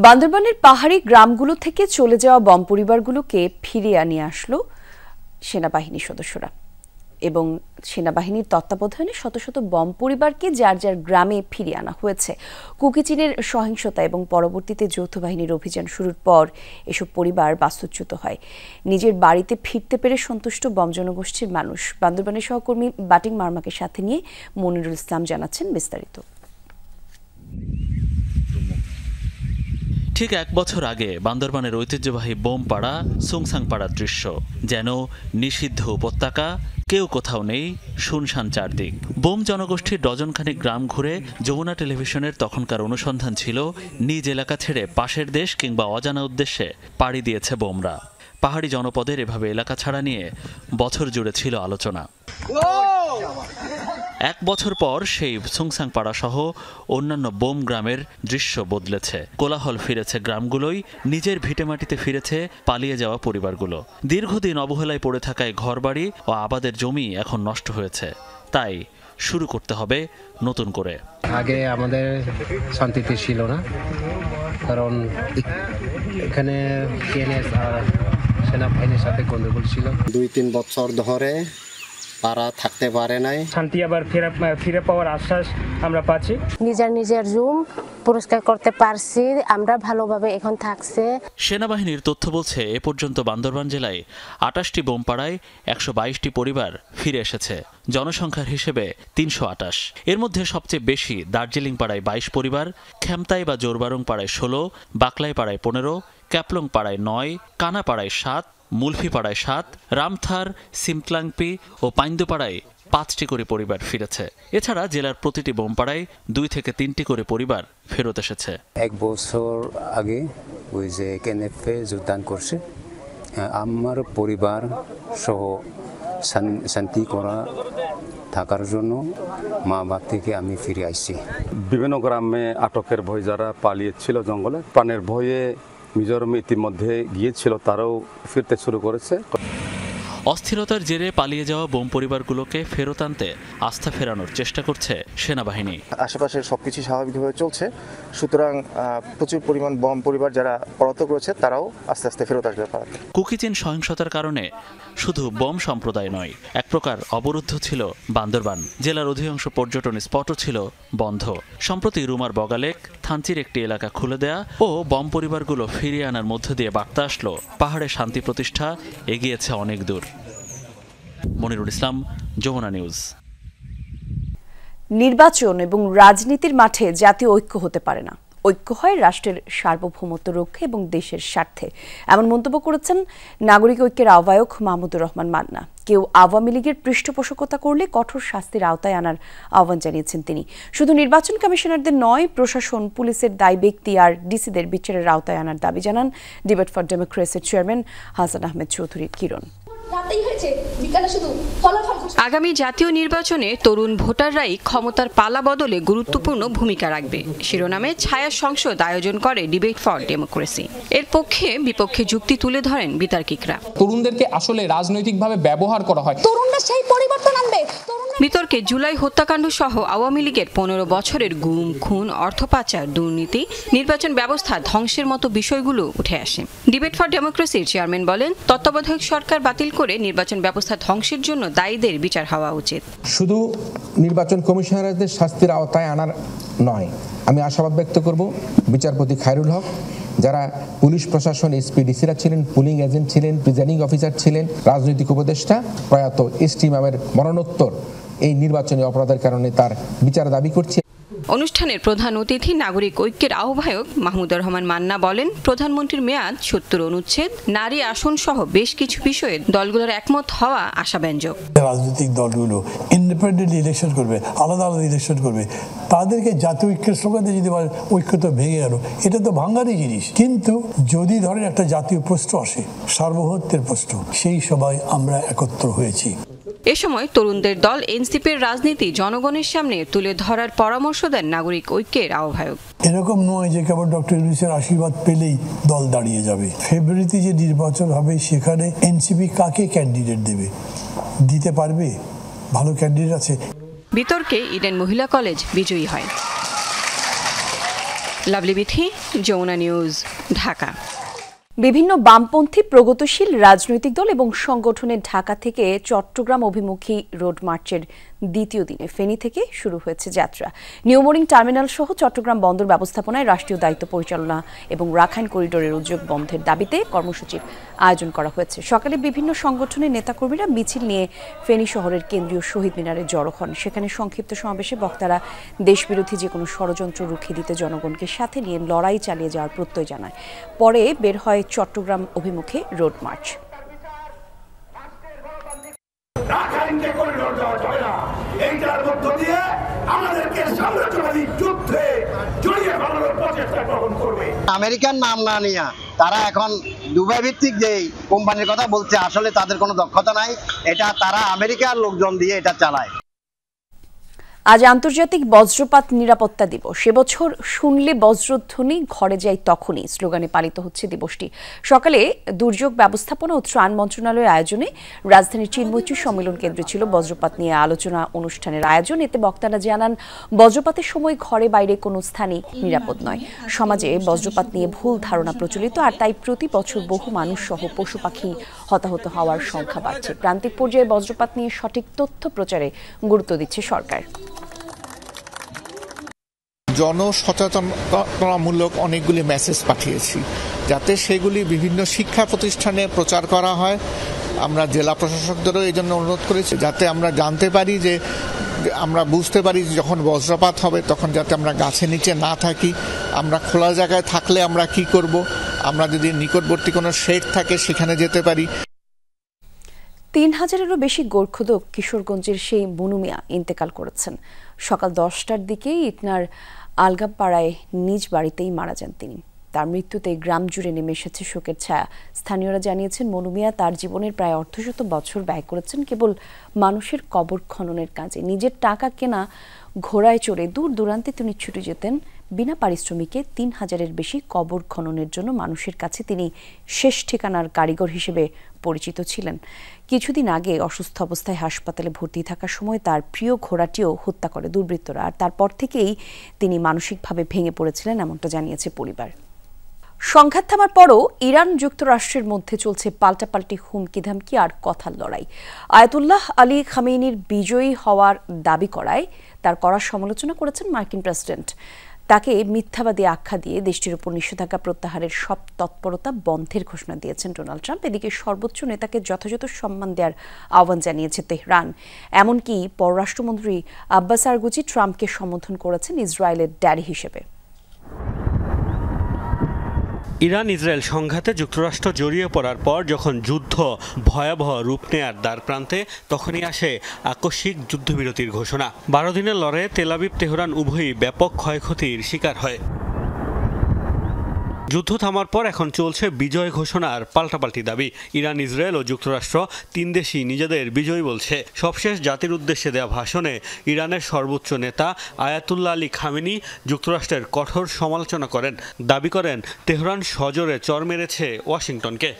বান্দরবানের পাহাড়ি গ্রামগুলো থেকে চলে যাওয়া বম পরিবারগুলোকে ফিরিয়ে আনিয়ে আসলো সেনাবাহিনীর সদস্যরা, এবং সেনাবাহিনীর তত্ত্বাবধানে শত শত বম পরিবারকে যার যার গ্রামে ফিরিয়ে আনা হয়েছে। কুকিচিনের সহিংসতা এবং পরবর্তীতে যৌথ বাহিনীর অভিযান শুরুর পর এসব পরিবার বাস্তুচ্যুত হয়। নিজের বাড়িতে ফিরতে পেরে সন্তুষ্ট বম জনগোষ্ঠীর মানুষ। বান্দরবানের সহকর্মী বাটিং মার্মাকে সাথে নিয়ে মনিরুল ইসলাম জানাচ্ছেন বিস্তারিত। ঠিক 1 বছর আগে বান্দরবানের ঐতিহ্যবাহী বোমপাড়া সুংসাংপাড়ার দৃশ্য যেন নিষিদ্ধ উপত্যকা, কেউ কোথাও নেই, শুনশান চারদিক। বোম জনগোষ্ঠীর ডজনখানিক গ্রাম ঘুরে যমুনা টেলিভিশনের তখনকার অনুসন্ধান ছিল নিজ এলাকা ছেড়ে পাশের দেশ কিংবা অজানা উদ্দেশ্যে পাড়ি দিয়েছে বোমরা। পাহাড়ি জনপদের এভাবে এলাকা ছাড়া নিয়ে বছর জুড়ে ছিল আলোচনা। 1 বছর পর সেই সুংসাংপাড়া সহ অন্যান্য বোম গ্রামের দৃশ্য বদলেছে। কোলাহল ফিরেছে গ্রামগুলোই, নিজের ভিটেমাটিতে ফিরেছে পালিয়ে যাওয়া পরিবারগুলো। দীর্ঘদিন অবহেলায় পড়ে থাকায় ঘরবাড়ি ও আবাদের জমি এখন নষ্ট হয়েছে, তাই শুরু করতে হবে নতুন করে। আগে আমাদের শান্তিতে ছিল না, কারণ এখানে সেনাবাহিনীর সাথে গন্ডগোল ছিল। 2-3 বছর ধরে তারা থাকতে পারে নাই। শান্তি আবার ফিরে পাওয়ার আশ্বাস আমরা পাচ্ছি। নিজের রুম পরিষ্কার করতে পারছি, আমরা ভালোভাবে এখন থাকছে। সেনাবাহিনীর তথ্য বলছে এ পর্যন্ত বান্দরবান জেলায় 28টি বোমপাড়ায় 122টি পরিবার ফিরে এসেছে। জনসংখ্যার হিসেবে 328। এর মধ্যে সবচেয়ে বেশি দার্জিলিং পাড়ায় 22 পরিবার, খেমতাই বা জোরবারং পাড়ায় 16, বাকলাই পাড়ায় 15, ক্যাপলং পাড়ায় 9, কানা পাড়ায় 7, মুলফিপাড়ায় 7, রামথার, সিমক্লাংপি ও পাইন্দুপাড়ায় 5টি করে পরিবার ফিরেছে। এছাড়া জেলার প্রতিটি বোমপাড়ায় 2 থেকে 3টি করে পরিবার ফেরত এসেছে। 1 বছর আগে ওই যে কেনেফে যোগদান করছে, আমার পরিবার সহ শান্তি করা থাকার জন্য মা বাপ থেকে আমি ফিরে আসছি। বিভিন্ন গ্রামে আটকের ভয় যারা পালিয়েছিল জঙ্গলে, প্রাণের ভয়ে মিজোরামে ইতিমধ্যে গিয়েছিল, তারাও ফিরতে শুরু করেছে। অস্থিরতার জেরে পালিয়ে যাওয়া বোম পরিবারগুলোকে ফেরত আনতে আস্থা ফেরানোর চেষ্টা করছে সেনাবাহিনী। আশেপাশের সবকিছু স্বাভাবিকভাবে চলছে, সুতরাং প্রচুর পরিমাণ বম পরিবার যারা পলাতক রয়েছে তারাও আস্তে আস্তে ফেরত আসবে পাড়াতে। কুকিচিন সহিংসতার কারণে শুধু বম সম্প্রদায় নয়, এক প্রকার অবরুদ্ধ ছিল বান্দরবান। জেলার অধিকাংশ পর্যটন স্পটও ছিল বন্ধ। সম্প্রতি রুমার বগালেক, থানচির একটি এলাকা খুলে দেয়া ও বম পরিবারগুলো ফিরিয়ে আনার মধ্য দিয়ে বার্তা আসলো পাহাড়ে শান্তি প্রতিষ্ঠা এগিয়েছে অনেক দূর। মনিরুল ইসলাম, যমুনা নিউজ। নির্বাচন এবং রাজনীতির মাঠে জাতীয় ঐক্য হতে পারে না, ঐক্য হয় রাষ্ট্রের সার্বভৌমত্ব রক্ষা এবং দেশের স্বার্থে, এমন মন্তব্য করেছেন নাগরিক ঐক্যের আহ্বায়ক মাহমুদুর রহমান মান্না। কেউ আওয়ামী লীগের পৃষ্ঠপোষকতা করলে কঠোর শাস্তির আওতায় আনার আহ্বান জানিয়েছেন তিনি। শুধু নির্বাচন কমিশনারদের নয়, প্রশাসন, পুলিশের দায়ী ব্যক্তি আর ডিসিদের বিচারের আওতায় আনার দাবি জানান ডিবেট ফর ডেমোক্রেসির চেয়ারম্যান হাসান আহমেদ চৌধুরী কিরণ। রাতেই হয়েছে, বিকালে শুধু ফলাফল। আগামী জাতীয় নির্বাচনে তরুণ ভোটাররাই ক্ষমতার পালা বদলে গুরুত্বপূর্ণ ভূমিকা রাখবে শিরোনামে ছায়া সংসদ আয়োজন করে ডিবেট ফর ডেমোক্রেসি। এর পক্ষে বিপক্ষে যুক্তি তুলে ধরেন বিতর্কিকরা। তরুণদেরকে আসলে রাজনৈতিকভাবে ব্যবহার করা হয়, তরুণরা সেই পরিবর্তন আনবে। বিতর্কে জুলাই হত্যাকাণ্ড সহ আওয়ামী লীগের 15 বছরের গুম, খুন, অর্থ পাচার, দুর্নীতি, নির্বাচন ব্যবস্থা ধ্বংসের মতো বিষয়গুলো উঠে আসে। ডিবেট ফর ডেমোক্রেসির চেয়ারম্যান বলেন, তত্ত্বাবধায়ক সরকার বাতিল করে নির্বাচন ব্যবস্থা ধ্বংসের জন্য দায়ীদের বিচার হওয়া উচিত। শুধু নির্বাচন কমিশনারদের শাস্তির আওতায় আনার নয়, আমি আশাবাদ ব্যক্ত করব বিচারপতি খায়রুল হক, যারা পুলিশ প্রশাসন এসপি-ডিসিরা ছিলেন, পুলিং এজেন্ট ছিলেন, প্রিজাইডিং অফিসার ছিলেন, রাজনৈতিক উপদেষ্টা, প্রয়াত এসটি ইমামের মরণোত্তর এই নির্বাচনী অপরাধের কারণে তার বিচার দাবি করছে। অনুষ্ঠানের প্রধান অতিথি নাগরিক ঐক্যের আহ্বায়ক মাহমুদুর রহমান মান্না বলেন, প্রধানমন্ত্রীর মেয়াদ 70 অনুচ্ছেদ, নারী আসন সহ বেশ কিছু বিষয়ে দলগুলোর একমত হওয়া আশাব্যঞ্জক। রাজনৈতিক দলগুলো ইন্ডিপেন্ডেন্ট ইলেকশন করবে, আলাদা আলাদা ইলেকশন করবে, তাদেরকে জাতীয় ঐক্যের স্লোগানে যদি বলে ঐক্য তো ভেঙে গেল, এটা তো ভাঙারই জিনিস। কিন্তু যদি ধরেন একটা জাতীয় প্রশ্ন আসে, সার্বভৌমত্বের প্রশ্ন, সেই সবাই আমরা একত্র হয়েছি। এ সময় তরুণদের দল এনসিপির রাজনীতি জনগণের সামনে তুলে ধরার পরামর্শ দেন নাগরিক ঐক্যের আহ্বায়ক। এরকম নয় যে কেবল ডক্টর ইউনূসের আশীর্বাদ পেলেই দল দাঁড়িয়ে যাবে। ফেব্রুয়ারিতে যে নির্বাচন হবে সেখানে এনসিপি কাকে ক্যান্ডিডেট দেবে, দিতে পারবে? ভালো ক্যান্ডিডেট আছে। বিতর্কে ইডেন মহিলা কলেজ বিজয়ী হয়। লাভলি বিথি, যমুনা নিউজ, ঢাকা। বিভিন্ন বামপন্থী প্রগতিশীল রাজনৈতিক দল এবং সংগঠনের ঢাকা থেকে চট্টগ্রাম অভিমুখী রোড মার্চের দ্বিতীয় দিনে ফেনী থেকে শুরু হয়েছে যাত্রা। নিউমোরিং টার্মিনাল সহ চট্টগ্রাম বন্দর ব্যবস্থাপনায় রাষ্ট্রীয় দায়িত্ব পরিচালনা এবং রাখাইন করিডোরের উদ্যোগ বন্ধের দাবিতে কর্মসূচির আয়োজন করা হয়েছে। সকালে বিভিন্ন সংগঠনের নেতাকর্মীরা মিছিল নিয়ে ফেনী শহরের কেন্দ্রীয় শহীদ মিনারে জড়ো হন। সেখানে সংক্ষিপ্ত সমাবেশে বক্তারা দেশবিরোধী যে কোনো ষড়যন্ত্র রুখে দিতে জনগণকে সাথে নিয়ে লড়াই চালিয়ে যাওয়ার প্রত্যয় জানায়। পরে বের হয় চট্টগ্রাম অভিমুখে রোড মার্চ। আমেরিকান নাম না নিয়ে তারা এখন দুবাই ভিত্তিক যে কোম্পানির কথা বলছে, আসলে তাদের কোনো দক্ষতা নাই, এটা তারা আমেরিকার লোকজন দিয়ে এটা চালায়। আজ আন্তর্জাতিক বজ্রপাত নিরাপত্তা দিবস। এবছর শুনলে বজ্রধ্বনি ঘরে যাই তখনই স্লোগানে পালিত হচ্ছে দিবসটি। সকালে দুর্যোগ ব্যবস্থাপনা ও ত্রাণ মন্ত্রণালয়ের আয়োজনে রাজধানীর চিন্ময়ী সম্মেলন কেন্দ্রে ছিল বজ্রপাত নিয়ে আলোচনা অনুষ্ঠানের আয়োজন। এতে বক্তারা জানান, বজ্রপাতের সময় ঘরে বাইরে কোনো স্থানই নিরাপদ নয়। সমাজে বজ্রপাত নিয়ে ভুল ধারণা প্রচলিত, আর তাই প্রতি বছর বহু মানুষ সহ পশু পাখি হতাহত হওয়ার সংখ্যা বাড়ছে। প্রান্তিক পর্যায়ে বজ্রপাত নিয়ে সঠিক তথ্য প্রচারে গুরুত্ব দিচ্ছে সরকার। জনসচেতনতামূলক অনেকগুলি মেসেজ পাঠিয়েছি, যাতে সেগুলি বিভিন্ন শিক্ষা প্রতিষ্ঠানে প্রচার করা হয়। আমরা জেলা প্রশাসকদেরও এই জন্য অনুরোধ করেছি, যাতে আমরা জানতে পারি, যে আমরা বুঝতে পারি যখন বজ্রপাত হবে তখন যাতে আমরা গাছের নিচে না থাকি, আমরা খোলা জায়গায় থাকলে আমরা কি করব, আমরা যদি নিকটবর্তী কোনো শেড থাকে সেখানে যেতে পারি। 3000-এরও বেশি গোর্খদক কিশোরগঞ্জের সেই মনু মিয়া ইন্তেকাল করেছেন। সকাল 10টার দিকে ইটনার আলগাপাড়ায় নিজ বাড়িতেই মারা যান তিনি। তার মৃত্যুতে গ্রাম জুড়ে নেমে এসেছে শোকের ছায়া। স্থানীয়রা জানিয়েছেন, মনু মিয়া তার জীবনের প্রায় অর্ধশত বছর ব্যয় করেছেন কেবল মানুষের কবর খননের কাজে। নিজের টাকা কেনা ঘোড়ায় চড়ে দূর দূরান্তে তিনি ছুটে যেতেন বিনা পারিশ্রমিকে। 3000-এর বেশি কবর খননের জন্য মানুষের কাছে তিনি শেষ ঠিকানার কারিগর হিসেবে পরিচিত ছিলেন। কিছুদিন আগে অসুস্থ অবস্থায় হাসপাতালে ভর্তি থাকার সময় তার প্রিয় ঘোড়াটিও হত্যা করে দুর্বৃত্তরা, আর তারপর থেকেই তিনি মানসিকভাবে ভেঙে পড়েছিলেন, এমনটা জানিয়েছে পরিবার। সংঘাত থামার পরও ইরান যুক্তরাষ্ট্রের মধ্যে চলছে পাল্টাপাল্টি হুমকি ধামকি আর কথার লড়াই। আয়াতুল্লাহ আলী খামেনির বিজয়ী হওয়ার দাবি করায় তার কড়া সমালোচনা করেছেন মার্কিন প্রেসিডেন্ট। তাকে মিথ্যাবাদী আখ্যা দিয়ে দেশটির উপর নিষেধাজ্ঞা প্রত্যাহারের সব তৎপরতা বন্ধের ঘোষণা দিয়েছেন ডোনাল্ড ট্রাম্প। এদিকে সর্বোচ্চ নেতাকে যথাযথ সম্মান দেওয়ার আহ্বান জানিয়েছে তেহরান। এমনকি পররাষ্ট্রমন্ত্রী আব্বাস আরগুচি ট্রাম্পকে সম্বোধন করেছেন ইসরায়েলের ড্যাডি হিসেবে। ইরান ইসরায়েল সংঘাতে যুক্তরাষ্ট্র জড়িয়ে পড়ার পর যখন যুদ্ধ ভয়াবহ রূপ নেয়ার দ্বারপ্রান্তে, তখনই আসে আকস্মিক যুদ্ধবিরতির ঘোষণা। 12 দিনের লড়াইয়ে তেল আবিব তেহরান উভয়ই ব্যাপক ক্ষয়ক্ষতির শিকার হয়। যুদ্ধ থামার পর এখন চলছে বিজয় ঘোষণার পাল্টাপাল্টি দাবি। ইরান, ইসরায়েল ও যুক্তরাষ্ট্র তিন দেশই নিজেদের বিজয়ী বলছে। সবশেষ জাতির উদ্দেশ্যে দেওয়া ভাষণে ইরানের সর্বোচ্চ নেতা আয়াতুল্লাহ আলী খামেনি যুক্তরাষ্ট্রের কঠোর সমালোচনা করেন, দাবি করেন তেহরান সজোরে চর মেরেছে ওয়াশিংটনকে।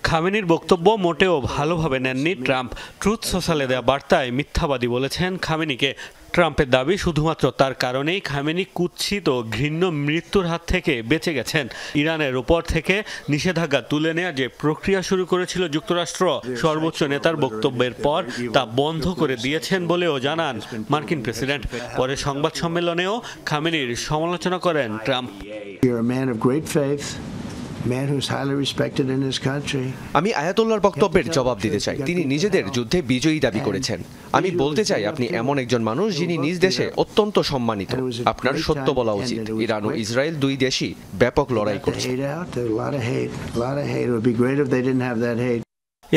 খামেনির বক্তব্য মোটেও ভালোভাবে নেননি ট্রাম্প। ট্রুথ সোশ্যালে দেওয়া বার্তায় মিথ্যাবাদী বলেছেন খামেনিকে। ট্রাম্পের দাবি শুধুমাত্র তার কারণেই খামেনি কুৎসিত ও ঘৃণ্য মৃত্যুর হাত থেকে বেঁচে গেছেন। ইরানের উপর থেকে নিষেধাজ্ঞা তুলে নেওয়ার যে প্রক্রিয়া শুরু করেছিল যুক্তরাষ্ট্র, সর্বোচ্চ নেতার বক্তব্যের পর তা বন্ধ করে দিয়েছেন বলেও জানান মার্কিন প্রেসিডেন্ট। পরে সংবাদ সম্মেলনেও খামেনির সমালোচনা করেন ট্রাম্প। আমি আয়াতুল্লাহর বক্তব্যের জবাব দিতে চাই। তিনি নিজেদের যুদ্ধে বিজয়ী দাবি করেছেন। আমি বলতে চাই, আপনি এমন একজন মানুষ যিনি নিজ দেশে অত্যন্ত সম্মানিত। আপনার সত্য বলা উচিত। ইরান ও ইসরায়েল দুই দেশই ব্যাপক লড়াই করছে।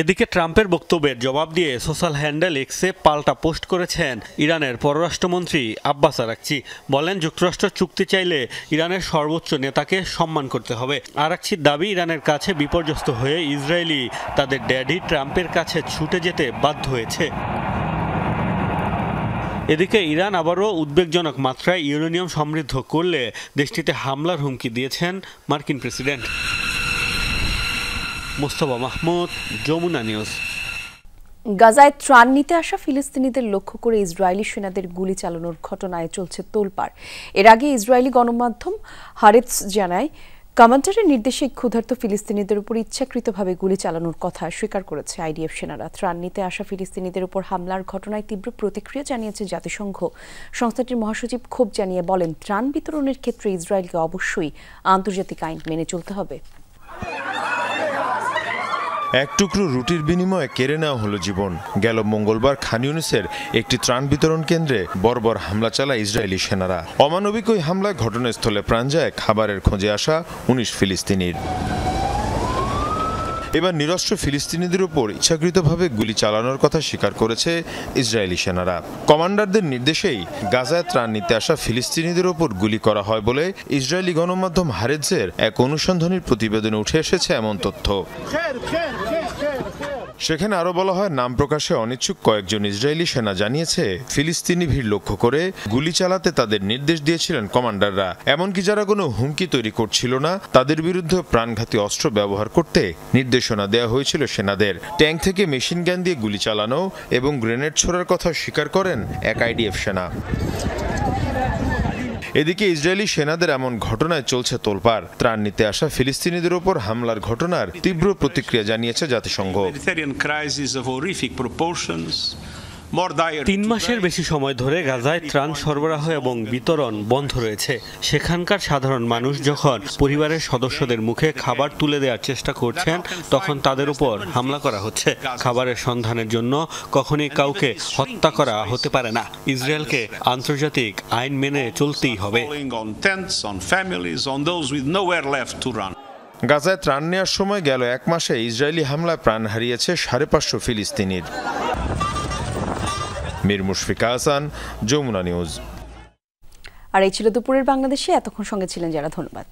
এদিকে ট্রাম্পের বক্তব্যের জবাব দিয়ে সোশ্যাল হ্যান্ডেল এক্সে পাল্টা পোস্ট করেছেন ইরানের পররাষ্ট্রমন্ত্রী আব্বাস আরাকচি। বলেন, যুক্তরাষ্ট্র চুক্তি চাইলে ইরানের সর্বোচ্চ নেতাকে সম্মান করতে হবে। আরাকচির দাবি, ইরানের কাছে বিপর্যস্ত হয়ে ইসরায়েলি তাদের ড্যাডি ট্রাম্পের কাছে ছুটে যেতে বাধ্য হয়েছে। এদিকে ইরান আবারও উদ্বেগজনক মাত্রায় ইউরেনিয়াম সমৃদ্ধ করলে দেশটিতে হামলার হুমকি দিয়েছেন মার্কিন প্রেসিডেন্ট। মোস্তফা মাহমুদ, যমুনা নিউজ। গাজায় ত্রাণ নিতে আসা ফিলিস্তিনিদের লক্ষ্য করে ইসরায়েলি সেনাদের গুলি চালানোর ঘটনায় চলছে তোলপাড়। এর আগে ইসরায়েলি গণমাধ্যম হারেটস জানায়, কমান্ডারের নির্দেশে ক্ষুধার্ত ফিলিস্তিনিদের উপর ইচ্ছাকৃতভাবে গুলি চালানোর কথা স্বীকার করেছে আইডিএফ সেনারা। ত্রাণ নিতে আসা ফিলিস্তিনিদের উপর হামলার ঘটনায় তীব্র প্রতিক্রিয়া জানিয়েছে জাতিসংঘ। সংস্থাটির মহাসচিব ক্ষোভ জানিয়ে বলেন, ত্রাণ বিতরণের ক্ষেত্রে ইসরায়েলকে অবশ্যই আন্তর্জাতিক আইন মেনে চলতে হবে। এক টুকরো রুটির বিনিময়ে কেড়ে নেওয়া হলো জীবন। গেল মঙ্গলবার খান ইউনিসের একটি ত্রাণ বিতরণ কেন্দ্রে বর্বর হামলা চালায় ইসরায়েলি সেনারা। অমানবিক ওই হামলায় ঘটনাস্থলে প্রাণ যায় খাবারের খোঁজে আসা 19 ফিলিস্তিনির। এবার নিরস্ত্র ফিলিস্তিনিদের উপর ইচ্ছাকৃতভাবে গুলি চালানোর কথা স্বীকার করেছে ইসরায়েলি সেনারা। কমান্ডারদের নির্দেশেই গাজায় ত্রাণ নিতে আসা ফিলিস্তিনিদের উপর গুলি করা হয় বলে ইসরায়েলি গণমাধ্যম হারেজের এক অনুসন্ধানী প্রতিবেদনে উঠে এসেছে এমন তথ্য। সেখানে আরো বলা হয়, নাম প্রকাশে অনিচ্ছুক কয়েকজন ইসরায়েলি সেনা জানিয়েছে, ফিলিস্তিনি ভিড় লক্ষ্য করে গুলি চালাতে তাদের নির্দেশ দিয়েছিলেন কমান্ডাররা। এমনকি যারা কোনো হুমকি তৈরি করছিল না, তাদের বিরুদ্ধে প্রাণঘাতী অস্ত্র ব্যবহার করতে নির্দেশনা দেওয়া হয়েছিল সেনাদের। ট্যাঙ্ক থেকে মেশিন গান দিয়ে গুলি চালানো এবং গ্রেনেড ছোড়ার কথা স্বীকার করেন এক আইডিএফ সেনা। এদিকে ইসরায়েলি সেনাদের এমন ঘটনায় চলছে তোলপাড়। ত্রাণ নিতে আসা ফিলিস্তিনিদের উপর হামলার ঘটনার তীব্র প্রতিক্রিয়া জানিয়েছে জাতিসংঘ। 3 মাসের বেশি সময় ধরে গাজায় ত্রাণ সরবরাহ এবং বিতরণ বন্ধ রয়েছে। সেখানকার সাধারণ মানুষ যখন পরিবারের সদস্যদের মুখে খাবার তুলে দেওয়ার চেষ্টা করছেন, তখন তাদের উপর হামলা করা হচ্ছে। খাবারের সন্ধানের জন্য কখনই কাউকে হত্যা করা হতে পারে না। ইসরায়েলকে আন্তর্জাতিক আইন মেনে চলতেই হবে। গাজায় ত্রাণ নেওয়ার সময় গেল 1 মাসে ইসরায়েলি হামলায় প্রাণ হারিয়েছে 550 ফিলিস্তিনির। মীর মুশফিকা হাসান, যমুনা নিউজ। আর এই ছিল দুপুরের বাংলাদেশে। এতক্ষণ সঙ্গে ছিলেন যারা, ধন্যবাদ।